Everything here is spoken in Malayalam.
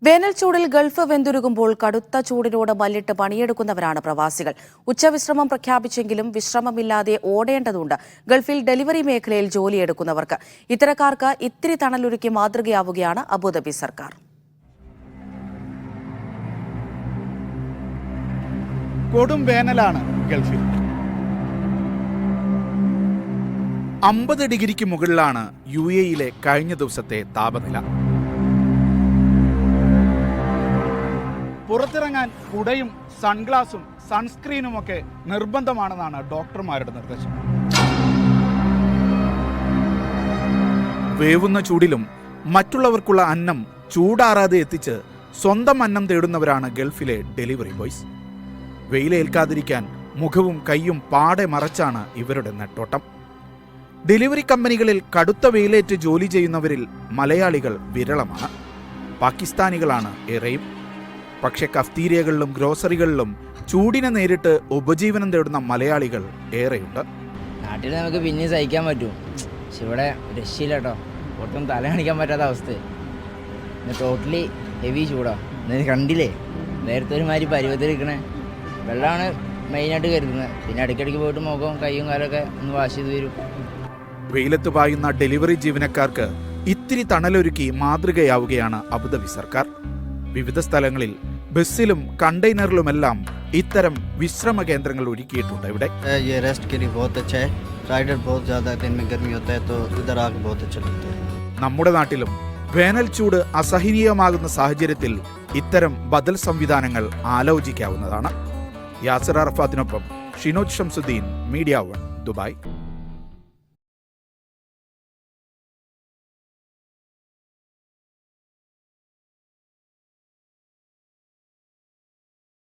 വേനൽ ചൂടിൽ ഗൾഫ് വെന്തുരുകുമ്പോൾ കടുത്ത ചൂടിനോട് മല്ലിട്ട് പണിയെടുക്കുന്നവരാണ് പ്രവാസികൾ. ഉച്ചവിശ്രമം പ്രഖ്യാപിച്ചെങ്കിലും വിശ്രമമില്ലാതെ ഓടേണ്ടതുണ്ട് ഗൾഫിൽ ഡെലിവറി മേഖലയിൽ ജോലിയെടുക്കുന്നവർക്ക്. ഇത്തരക്കാർക്ക് ഇത്തിരി തണലൊരുക്കി മാതൃകയാവുകയാണ് അബുദാബി സർക്കാർ. കൊടും വേനലാണ് ഗൾഫിൽ. 50 ഡിഗ്രിക്ക് മുകളിലാണ് UAE-യിലെ കഴിഞ്ഞ ദിവസത്തെ താപനില. പുറത്തിറങ്ങാൻ കുടയും സൺഗ്ലാസും സൺസ്ക്രീനും ഒക്കെ നിർബന്ധമാണെന്നാണ് ഡോക്ടർമാരുടെ നിർദ്ദേശം. വേവുന്ന ചൂടിലും മറ്റുള്ളവർക്കുള്ള അന്നം ചൂടാറാതെ എത്തിച്ച് സ്വന്തം അന്നം തേടുന്നവരാണ് ഗൾഫിലെ ഡെലിവറി ബോയ്സ്. വെയിലേൽക്കാതിരിക്കാൻ മുഖവും കൈയും പാടെ മറച്ചാണ് ഇവരുടെ നെട്ടോട്ടം. ഡെലിവറി കമ്പനികളിൽ കടുത്ത വെയിലേറ്റ് ജോലി ചെയ്യുന്നവരിൽ മലയാളികൾ വിരളമാണ്. പാകിസ്ഥാനികളാണ് ഏറെയും. പക്ഷേ കഫ്തീരിയകളിലും ഗ്രോസറികളിലും ചൂടിനെ നേരിട്ട് ഉപജീവനം തേടുന്ന മലയാളികൾ ഏറെയുണ്ട്. നാട്ടിൽ നമുക്ക് പിന്നെ സഹിക്കാൻ പറ്റും, പക്ഷെ ഇവിടെ രക്ഷയില്ല കേട്ടോ. ഒട്ടും തല കാണിക്കാൻ പറ്റാത്ത അവസ്ഥ. ടോട്ടലി ഹെവി ചൂടാ. കണ്ടില്ലേ, നേരത്തെ ഒരുമാതിരി പരുവത്തിലിരിക്കണേ. വെള്ളമാണ് മെയിനായിട്ട് കരുതുന്നത്. പിന്നെ ഇടയ്ക്കിടയ്ക്ക് പോയിട്ട് മുഖവും കൈയും കാലൊക്കെ ഒന്ന് വാഷ് ചെയ്ത് വരും. വെയിലത്ത് പായുന്ന ഡെലിവറി ജീവനക്കാർക്ക് ഇത്തിരി തണലൊരുക്കി മാതൃകയാവുകയാണ് അബുദാബി സർക്കാർ. വിവിധ സ്ഥലങ്ങളിൽ ബസ്സിലും കണ്ടെയ്നറിലുമെല്ലാം ഇത്തരം വിശ്രമ കേന്ദ്രങ്ങൾ ഒരുക്കിയിട്ടുണ്ട്. ഇവിടെ നമ്മുടെ നാട്ടിലും വേനൽ ചൂട് അസഹനീയമാകുന്ന സാഹചര്യത്തിൽ ഇത്തരം ബദൽ സംവിധാനങ്ങൾ ആലോചിക്കാവുന്നതാണ്. യാസിർ അറഫാത്തിനൊപ്പം ഷിനോജ് ഷംസുദ്ദീൻ, മീഡിയ 1, ദുബായ്.